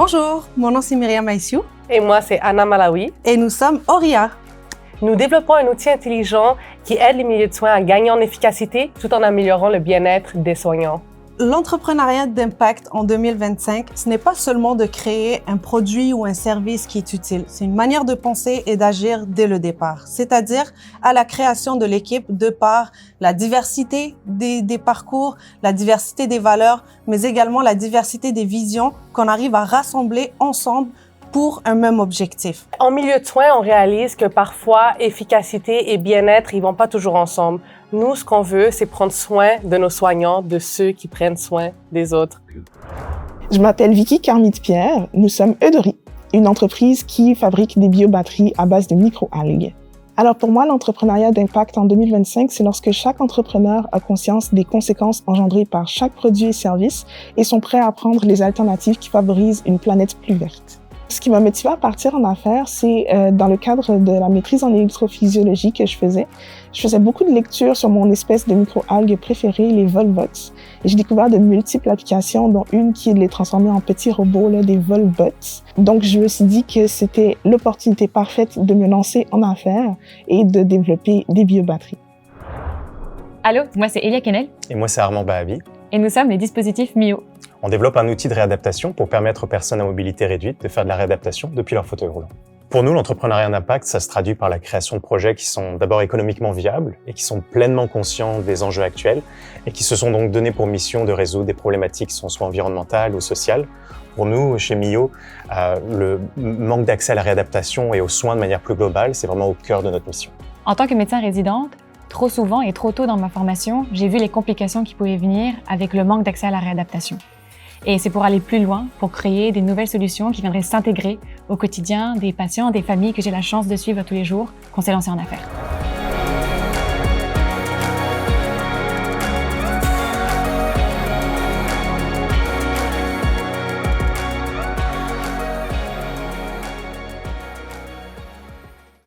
Bonjour, mon nom c'est Myriam Aïssiou. Et moi, c'est Anna Malawi. Et nous sommes Auria. Nous développons un outil intelligent qui aide les milieux de soins à gagner en efficacité tout en améliorant le bien-être des soignants. L'entrepreneuriat d'impact en 2025, ce n'est pas seulement de créer un produit ou un service qui est utile. C'est une manière de penser et d'agir dès le départ, c'est-à-dire à la création de l'équipe de par la diversité des parcours, la diversité des valeurs, mais également la diversité des visions qu'on arrive à rassembler ensemble pour un même objectif. En milieu de soins, on réalise que parfois, efficacité et bien-être, ils vont pas toujours ensemble. Nous, ce qu'on veut, c'est prendre soin de nos soignants, de ceux qui prennent soin des autres. Je m'appelle Vicky Carmite-Pierre. Nous sommes Eudori, une entreprise qui fabrique des biobatteries à base de microalgues. Alors pour moi, l'entrepreneuriat d'impact en 2025, c'est lorsque chaque entrepreneur a conscience des conséquences engendrées par chaque produit et service et sont prêts à prendre les alternatives qui favorisent une planète plus verte. Ce qui m'a motivée à partir en affaires, c'est dans le cadre de la maîtrise en électrophysiologie que je faisais. Je faisais beaucoup de lectures sur mon espèce de microalgues préférée, les Volbots. Et j'ai découvert de multiples applications, dont une qui est de les transformer en petits robots, des Volbots. Donc, je me suis dit que c'était l'opportunité parfaite de me lancer en affaires et de développer des biobatteries. Allô, moi c'est Elia Kennel. Et moi c'est Armand Bahabi. Et nous sommes les dispositifs Mio. On développe un outil de réadaptation pour permettre aux personnes à mobilité réduite de faire de la réadaptation depuis leur fauteuil roulant. Pour nous, l'entrepreneuriat d'impact, ça se traduit par la création de projets qui sont d'abord économiquement viables et qui sont pleinement conscients des enjeux actuels et qui se sont donc donnés pour mission de résoudre des problématiques qui sont soit environnementales ou sociales. Pour nous, chez Mio, le manque d'accès à la réadaptation et aux soins de manière plus globale, c'est vraiment au cœur de notre mission. En tant que médecin résidente, trop souvent et trop tôt dans ma formation, j'ai vu les complications qui pouvaient venir avec le manque d'accès à la réadaptation. Et c'est pour aller plus loin, pour créer des nouvelles solutions qui viendraient s'intégrer au quotidien des patients, des familles que j'ai la chance de suivre tous les jours, qu'on s'est lancé en affaires.